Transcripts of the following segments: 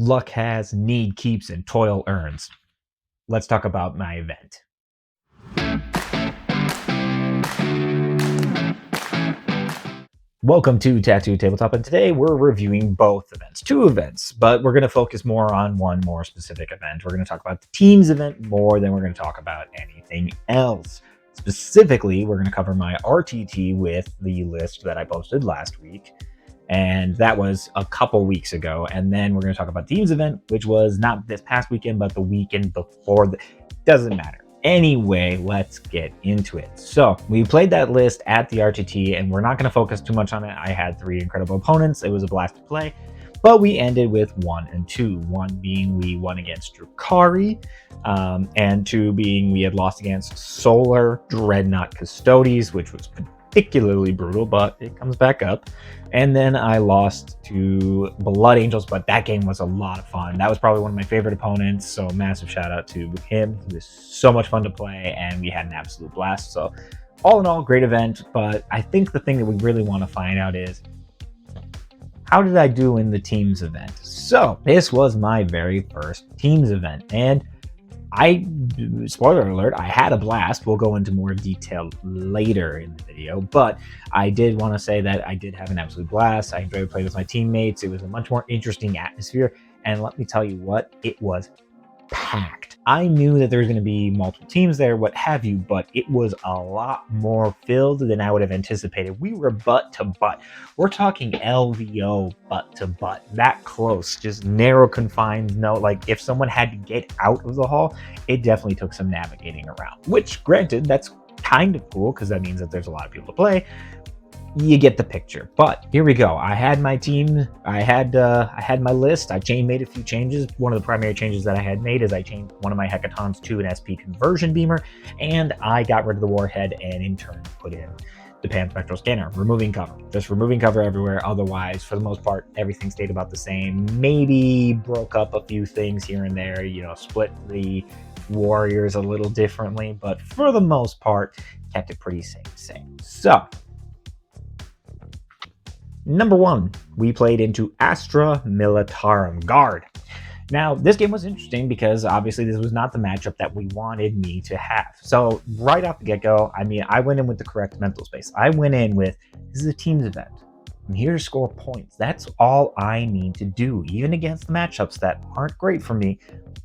luck has, need keeps, and toil earns. Let's talk about my event. Welcome to Tattoo Tabletop, and today we're reviewing both events, two events, but we're going to focus more on one more specific event. We're going to talk about the Teams event more than we're going to talk about anything else. Specifically, we're going to cover my RTT with the list that I posted last week, and that was a couple weeks ago. And then we're going to talk about Teams event, which was not this past weekend, but the weekend before. Doesn't matter. Anyway, let's get into it. So we played that list at the RTT, and we're not going to focus too much on it. I had three incredible opponents. It was a blast to play, but we ended with 1 and 2. 1 being we won against Drukari, and 2 being we had lost against Solar Dreadnought Custodes, which was particularly brutal, but it comes back up. And then I lost to Blood Angels, but that game was a lot of fun. That was probably one of my favorite opponents, so massive shout out to him. He was so much fun to play, and we had an absolute blast. So all in all, great event, but I think the thing that we really want to find out is, how did I do in the Teams event? So this was my very first Teams event, and spoiler alert, I had a blast. We'll go into more detail later in the video, but I did want to say that I did have an absolute blast. I enjoyed playing with my teammates. It was a much more interesting atmosphere, and let me tell you what, it was packed. I knew that there was going to be multiple teams there, what have you, but it was a lot more filled than I would have anticipated. We were butt to butt. We're talking LVO butt to butt, that close, just narrow confines. No, like if someone had to get out of the hall, it definitely took some navigating around, which granted, that's kind of cool because that means that there's a lot of people to play. You get the picture. But here we go. I had my team. I had my list. I made a few changes. One of the primary changes that I had made is I changed one of my hecatons to an SP conversion beamer, and I got rid of the warhead and in turn put in the pan-spectral scanner, removing cover. Just removing cover everywhere. Otherwise, for the most part, everything stayed about the same. Maybe broke up a few things here and there, split the warriors a little differently, but for the most part, kept it pretty same. So number 1, we played into Astra Militarum Guard. Now, this game was interesting because obviously this was not the matchup that we wanted me to have. So right off the get-go, I went in with the correct mental space. I went in with, this is a Teams event. I'm here to score points. That's all I need to do. Even against the matchups that aren't great for me,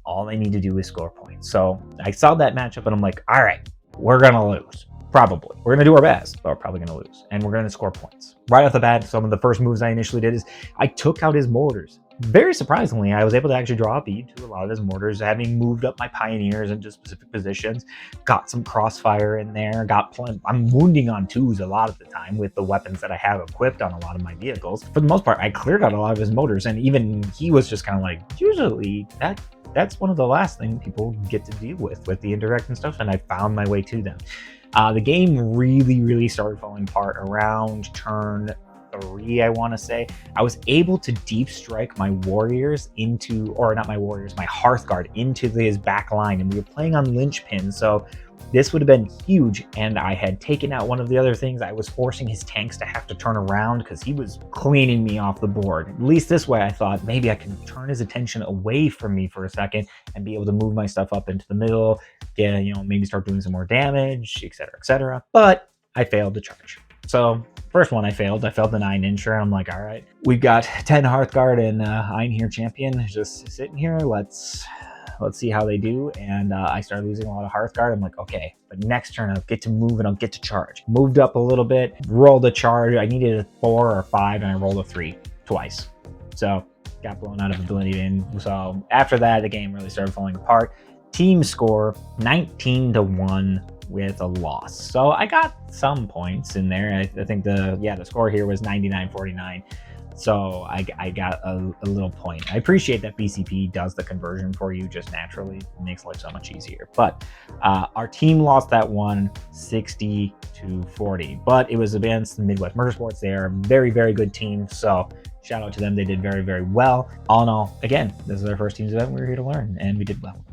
all I need to do is score points. So I saw that matchup and I'm like, all right, we're going to lose. Probably. We're going to do our best, but we're probably going to lose. And we're going to score points. Right off the bat, some of the first moves I initially did is I took out his mortars. Very surprisingly, I was able to actually draw a bead to a lot of his mortars, having moved up my pioneers into specific positions, got some crossfire in there, I'm wounding on 2s a lot of the time with the weapons that I have equipped on a lot of my vehicles. For the most part, I cleared out a lot of his motors, and even he was just kind of like, usually that's one of the last things people get to deal with the indirect and stuff, and I found my way to them. The game really started falling apart around turn 3, I want to say. I was able to deep strike my warriors into, or not my warriors, my Hearthguard into his back line, and we were playing on linchpin, so this would have been huge, and I had taken out one of the other things. I was forcing his tanks to have to turn around because he was cleaning me off the board. At least this way I thought maybe I can turn his attention away from me for a second and be able to move my stuff up into the middle, maybe start doing some more damage, etc. But I failed to charge. So first one I failed the 9-incher. I'm like, all right, we've got 10 Hearthguard and Einherjar champion just sitting here. Let's see how they do. And I started losing a lot of Hearthguard. I'm like, okay, but next turn I'll get to move and I'll get to charge. Moved up a little bit, rolled a charge. I needed a 4 or 5 and I rolled a 3 twice. So got blown out of Oblivion. So after that, the game really started falling apart. Team score 19-1 with a loss. So I got some points in there. I think the score here was 99-49. So I got a little point. I appreciate that BCP does the conversion for you just naturally. It makes life so much easier. But our team lost that one 60-40. But it was against the Midwest Motorsports. They are a very good team. So shout out to them. They did very well. All in all, again, this is our first Teams event. We were here to learn, and we did well.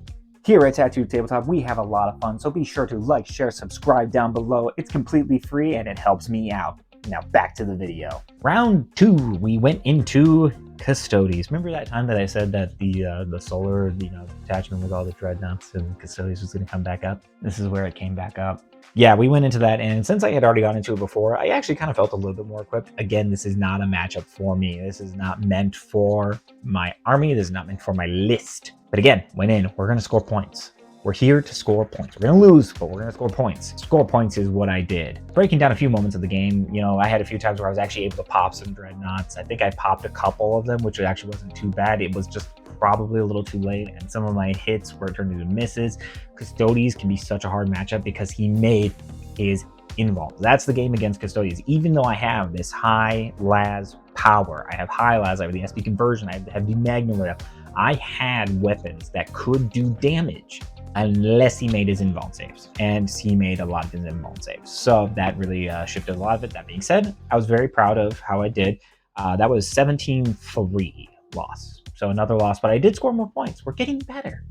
Here at Tattoo Tabletop, we have a lot of fun, so be sure to like, share, subscribe down below. It's completely free and it helps me out. Now back to the video. Round 2, we went into Custodes. Remember that time that I said that the solar detachment with all the dreadnoughts and Custodes was going to come back up? This is where it came back up. Yeah, we went into that, and since I had already gone into it before, I actually kind of felt a little bit more equipped. Again, this is not a matchup for me. This is not meant for my army. This is not meant for my list. But again, went in, we're going to score points. We're here to score points. We're going to lose, but we're going to score points. Score points is what I did. Breaking down a few moments of the game, I had a few times where I was actually able to pop some dreadnoughts. I think I popped a couple of them, which actually wasn't too bad. It was just probably a little too late, and some of my hits were turned into misses. Custodes can be such a hard matchup because he made his invuln. That's the game against Custodes. Even though I have this high las power, I have high las, I have the SP conversion, I have the magnum rail, I had weapons that could do damage unless he made his invuln saves, and he made a lot of his invuln saves. So that really shifted a lot of it. That being said, I was very proud of how I did. That was 17-3 loss. So another loss, but I did score more points. We're getting better.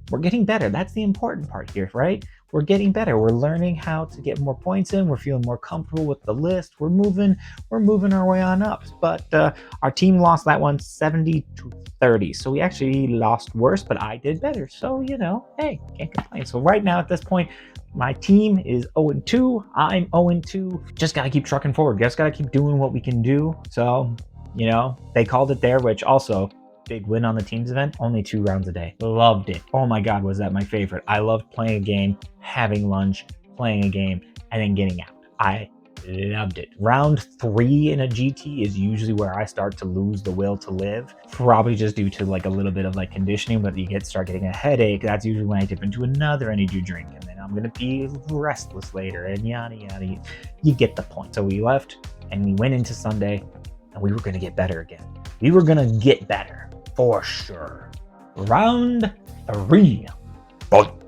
We're getting better. That's the important part here, right? We're getting better. We're learning how to get more points in. We're feeling more comfortable with the list. We're moving our way on up. But our team lost that one 70-30. So we actually lost worse, but I did better. So, hey, can't complain. So right now at this point, my team is 0-2. I'm 0-2. Just got to keep trucking forward. Just got to keep doing what we can do. So, they called it there, which also big win on the Teams event, only 2 rounds a day. Loved it. Oh my God, was that my favorite. I loved playing a game, having lunch, playing a game, and then getting out. I loved it. Round 3 in a GT is usually where I start to lose the will to live, probably just due to like a little bit of like conditioning, but you start getting a headache. That's usually when I dip into another energy drink, and then I'm going to be restless later, and yada, yada. You get the point. So we left, and we went into Sunday, and we were going to get better again. We were going to get better. For sure. Round 3.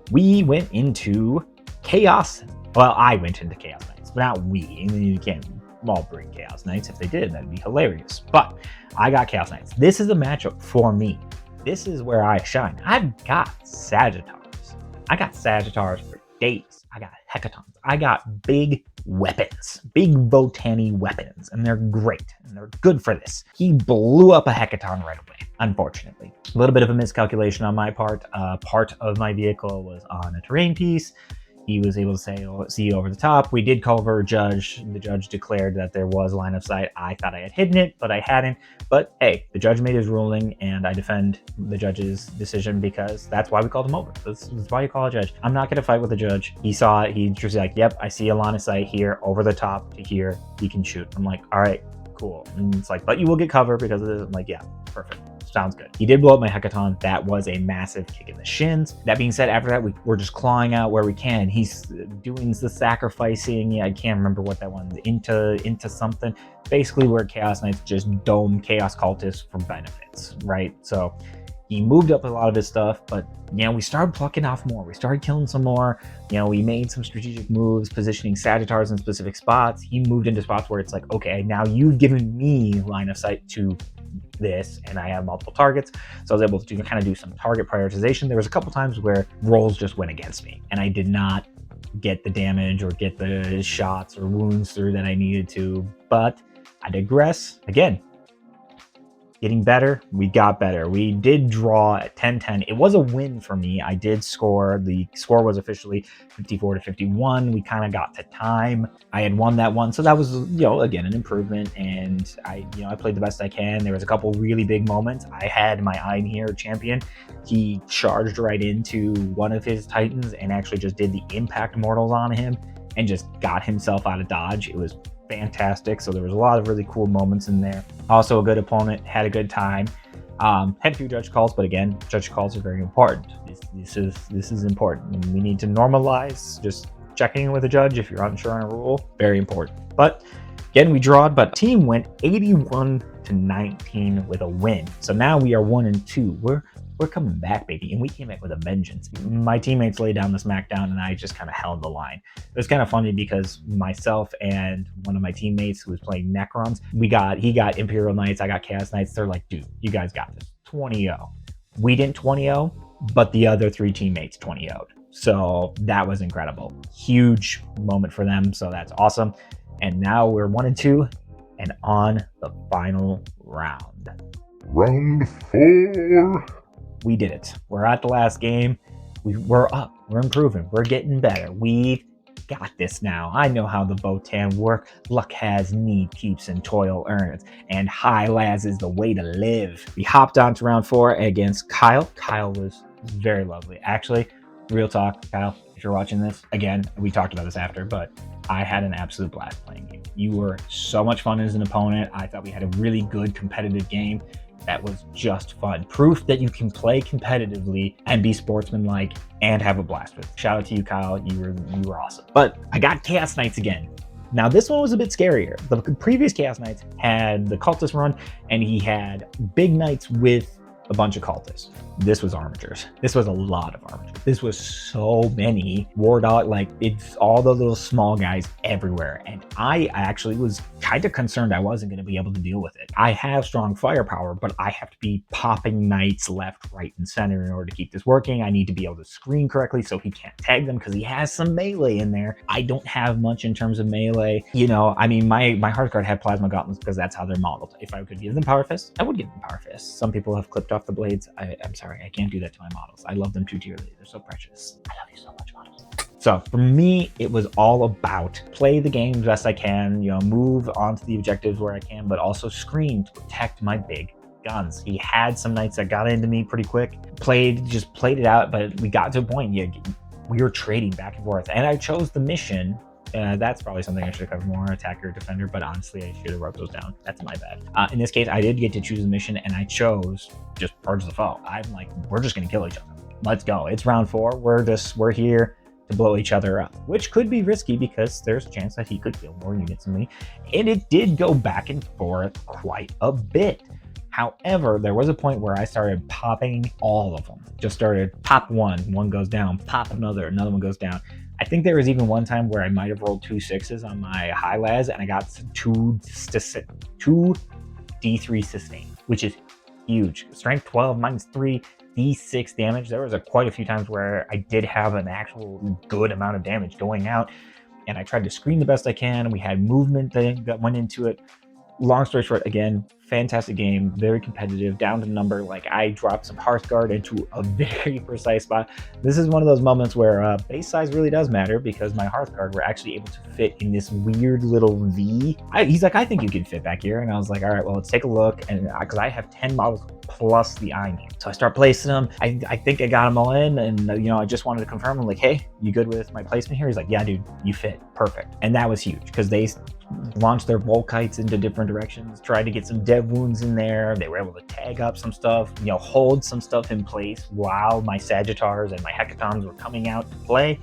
We went into Chaos. Well, I went into Chaos Knights, but not we. You can't all bring Chaos Knights. If they did, that'd be hilarious. But I got Chaos Knights. This is a matchup for me. This is where I shine. I've got Sagittars. I got Sagittars for days. I got Hecatons. I got big weapons, big Votann weapons, and they're great, and they're good for this. He blew up a Hecaton right away, unfortunately. A little bit of a miscalculation on my part. Part of my vehicle was on a terrain piece. He was able to see over the top. We did cover Judge. The judge declared that there was line of sight. I thought I had hidden it, but I hadn't. But hey, the judge made his ruling, and I defend the judge's decision because that's why we called him over. That's why you call a judge. I'm not going to fight with the judge. He saw it. He just like, yep, I see a line of sight here, over the top to here. He can shoot. I'm like, all right, cool. And it's like, but you will get cover because of this. I'm like, yeah, perfect. Sounds good. He did blow up my Hecaton. That was a massive kick in the shins. That being said, after that, we're just clawing out where we can. He's doing the sacrificing. Yeah, I can't remember what that one, into something. Basically, where Chaos Knights just dome Chaos Cultists for benefits, right? So he moved up a lot of his stuff, but we started plucking off more. We started killing some more. We made some strategic moves, positioning Sagittars in specific spots. He moved into spots where it's like, okay, now you've given me line of sight to this, and I have multiple targets, so I was able to kind of do some target prioritization. There was a couple times where rolls just went against me, and I did not get the damage or get the shots or wounds through that I needed to, but I digress. Again, getting better. We got better. We did draw at 10-10. It was a win for me. I did score. The score was officially 54-51. We kind of got to time. I had won that one, so that was, again, an improvement. And I played the best I can. There was a couple really big moments. I had my Einherjar champion. He charged right into one of his Titans and actually just did the impact mortals on him and just got himself out of dodge. It was fantastic. So there was a lot of really cool moments in there. Also a good opponent, had a good time. Had a few judge calls, but again, judge calls are very important. This is important, and we need to normalize just checking in with a judge if you're unsure on a rule. Very important. But again, we drawed, but team went 81-19 with a win. So now we are 1-2. We're coming back, baby, and we came back with a vengeance. My teammates laid down the smackdown, and I just kind of held the line. It was kind of funny because myself and one of my teammates who was playing Necrons, he got Imperial Knights, I got Chaos Knights. They're like, dude, you guys got this. 20-0. We didn't 20-0, but the other 3 teammates 20-0'd. So that was incredible. Huge moment for them, so that's awesome. And now we're 1-2 and on the final round. Round 4. We did it. We're at the last game. We're up. We're improving. We're getting better. We've got this now. I know how the Votann work. Luck has, need keeps, and toil earns. And high las is the way to live. We hopped on to round 4 against Kyle. Kyle was very lovely. Actually, real talk, Kyle, if you're watching this, again, we talked about this after, but I had an absolute blast playing you. You were so much fun as an opponent. I thought we had a really good competitive game. That was just fun. Proof that you can play competitively and be sportsmanlike and have a blast with. Shout out to you, Kyle. You were awesome. But I got Chaos Knights again. Now this one was a bit scarier. The previous Chaos Knights had the cultist run, and he had big knights with a bunch of cultists. This was armatures. This was a lot of armatures. This was so many war dog, like it's all the little small guys everywhere. And I actually was kind of concerned I wasn't going to be able to deal with it. I have strong firepower, but I have to be popping knights left, right, and center in order to keep this working. I need to be able to screen correctly so he can't tag them because he has some melee in there. I don't have much in terms of melee. You know, I mean, my hard card had plasma gauntlets because that's how they're modeled. If I could give them power fists, I would give them power fists. Some people have clipped off the blades. I'm sorry, I can't do that to my models. I love them too dearly. They're so precious. I love you so much, models. So for me, it was all about play the game best I can, you know, move onto the objectives where I can, but also screen to protect my big guns. He had some knights that got into me pretty quick. Just played it out, but we got to a point, we were trading back and forth. And I chose the mission. That's probably something I should have covered more, attacker or defender, but honestly, I should have wrote those down. That's my bad. In this case, I did get to choose a mission, and I chose just purge the foe. I'm like, we're just gonna kill each other. Let's go. It's round 4. We're here to blow each other up, which could be risky because there's a chance that he could kill more units than me. And it did go back and forth quite a bit. However, there was a point where I started popping all of them. Just started pop one goes down, pop another one goes down. I think there was even one time where I might have rolled 2 6s on my high las and I got 2 D3 sustain, which is huge. Strength 12 minus 3 D6 damage. There was quite a few times where I did have an actual good amount of damage going out, and I tried to screen the best I can. We had movement that went into it. Long story short, again, fantastic game, very competitive, down to number. Like, I dropped some Hearthguard into a very precise spot. This is one of those moments where base size really does matter, because my Hearthguard were actually able to fit in this weird little V. He's like, I think you can fit back here. And I was like, all right, well, let's take a look. And because I have 10 models plus the Eye Name. So I start placing them. I think I got them all in. And, you know, I just wanted to confirm. I'm like, hey, you good with my placement here? He's like, yeah, dude, you fit perfect. And that was huge, because they launched their Volkites into different directions, tried to get some dev wounds in there. They were able to tag up some stuff, you know, hold some stuff in place while my Sagittars and my Hecatons were coming out to play.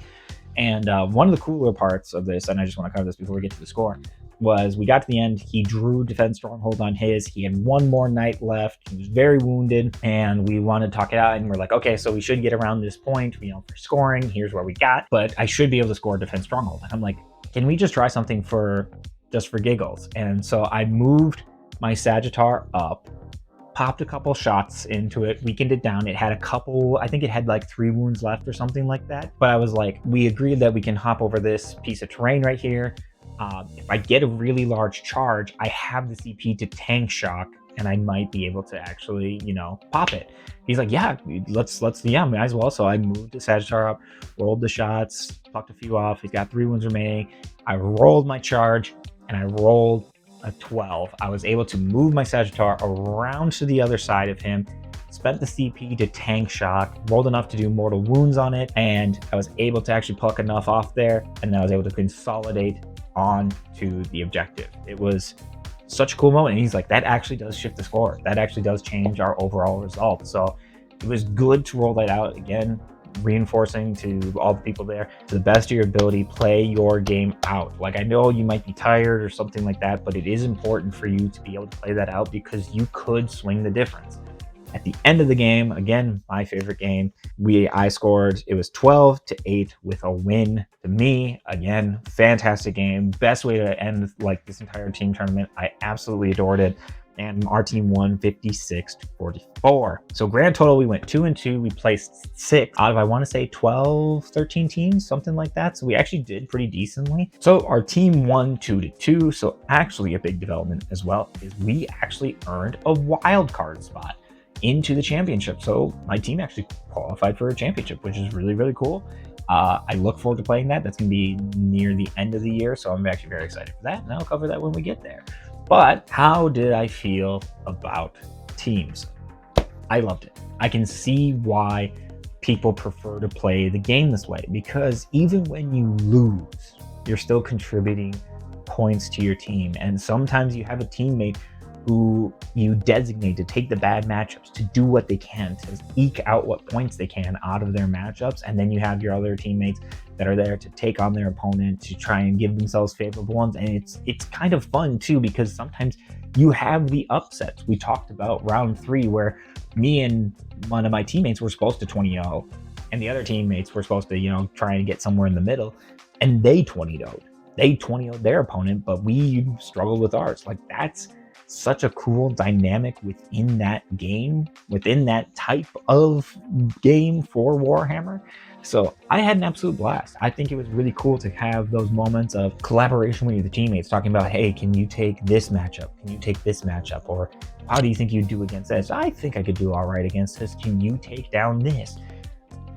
And one of the cooler parts of this, and I just want to cover this before we get to the score, was we got to the end. He drew Defense Stronghold on his. He had one more knight left. He was very wounded, and we wanted to talk it out. And we're like, okay, so we should get around this point, you know, for scoring. Here's where we got, but I should be able to score Defense Stronghold. And I'm like, can we just try something just for giggles? And so I moved my Sagittar up, popped a couple shots into it, weakened it down. It had a couple, I think it had like 3 wounds left or something like that. But I was like, we agreed that we can hop over this piece of terrain right here. If I get a really large charge, I have the CP to tank shock, and I might be able to actually, you know, pop it. He's like, yeah, yeah, might as well. So I moved the Sagittar up, rolled the shots, plucked a few off. He's got 3 wounds remaining. I rolled my charge, and I rolled a 12. I was able to move my Sagittar around to the other side of him, spent the CP to tank shock, rolled enough to do mortal wounds on it, and I was able to actually pluck enough off there, and then I was able to consolidate on to the objective. It was such a cool moment. And he's like, that actually does shift the score. That actually does change our overall result. So it was good to roll that out again, reinforcing to all the people there, to the best of your ability, play your game out. Like, I know you might be tired or something like that, but it is important for you to be able to play that out, because you could swing the difference. At the end of the game, again, my favorite game, I scored, it was 12-8 with a win. To me, again, fantastic game. Best way to end like this entire team tournament. I absolutely adored it. and our team won 56-44. So grand total, we went 2-2. We placed 6 out of, I want to say, 12, 13 teams, something like that. So we actually did pretty decently. So our team won 2-2. So actually a big development as well is we actually earned a wild card spot into the championship. So my team actually qualified for a championship, which is really, really cool. I look forward to playing that. That's going to be near the end of the year, so I'm actually very excited for that, and I'll cover that when we get there. But how did I feel about teams? I loved it. I can see why people prefer to play the game this way, because even when you lose, you're still contributing points to your team, and sometimes you have a teammate who you designate to take the bad matchups, to do what they can, to eke out what points they can out of their matchups. And then you have your other teammates that are there to take on their opponent, to try and give themselves favorable ones. And it's kind of fun too, because sometimes you have the upsets. We talked about round 3 where me and one of my teammates were supposed to 20-0, and the other teammates were supposed to, try and get somewhere in the middle, and they 20-0'd. They 20-0'd their opponent, but we struggled with ours. Like, that's such a cool dynamic within that game, within that type of game for Warhammer. So I had an absolute blast. I think it was really cool to have those moments of collaboration with your teammates, talking about, hey, can you take this matchup? Can you take this matchup? Or how do you think you'd do against this? I think I could do all right against this. Can you take down this?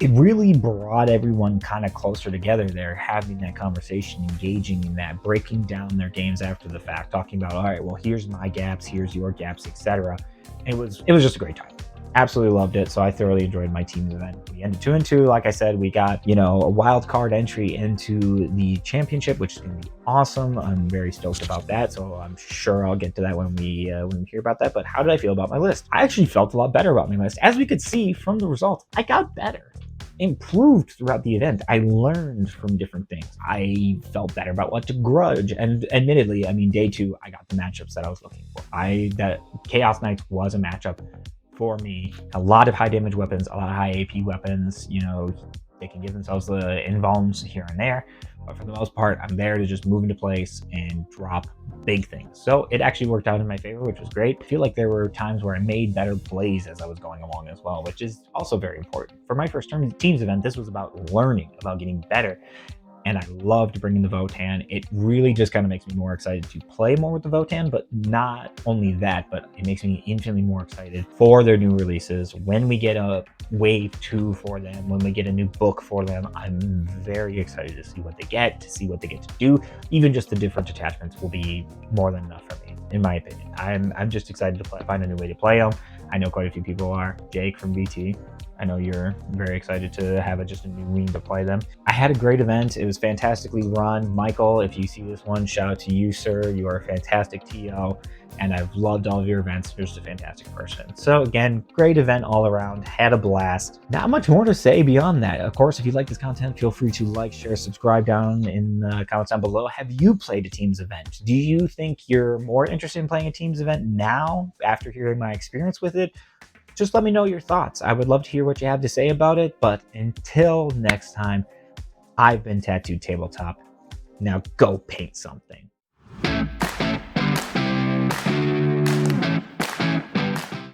It really brought everyone kind of closer together there, having that conversation, engaging in that, breaking down their games after the fact, talking about, all right, well, here's my gaps, here's your gaps, etc. It was just a great time. Absolutely loved it. So I thoroughly enjoyed my team's event. We ended 2-2. Like I said, we got, a wild card entry into the championship, which is going to be awesome. I'm very stoked about that. So I'm sure I'll get to that when we hear about that. But how did I feel about my list? I actually felt a lot better about my list. As we could see from the results, I got better. Improved throughout the event. I learned from different things. I felt better about what to grudge, and admittedly, day 2, I got the matchups that I was looking for. That Chaos Knights was a matchup for me. A lot of high damage weapons, a lot of high AP weapons. They can give themselves the invulns here and there, but for the most part, I'm there to just move into place and drop big things. So it actually worked out in my favor, which was great. I feel like there were times where I made better plays as I was going along as well, which is also very important. For my first Teams event, this was about learning, about getting better. And I loved bringing the Votann. It really just kind of makes me more excited to play more with the Votann, but not only that, but it makes me infinitely more excited for their new releases. When we get a wave 2 for them, when we get a new book for them, I'm very excited to see what they get, to see what they get to do. Even just the different attachments will be more than enough for me, in my opinion. I'm just excited to find a new way to play them. I know quite a few people are. Jake from BT, I know you're very excited to have just a new wing to play them. I had a great event. It was fantastically run. Michael, if you see this one, shout out to you, sir. You are a fantastic TO, and I've loved all of your events. You're just a fantastic person. So again, great event all around. Had a blast. Not much more to say beyond that. Of course, if you like this content, feel free to like, share, subscribe down in the comments down below. Have you played a Teams event? Do you think you're more interested in playing a Teams event now after hearing my experience with it? Just let me know your thoughts. I would love to hear what you have to say about it. But until next time, I've been Tattooed Tabletop. Now go paint something.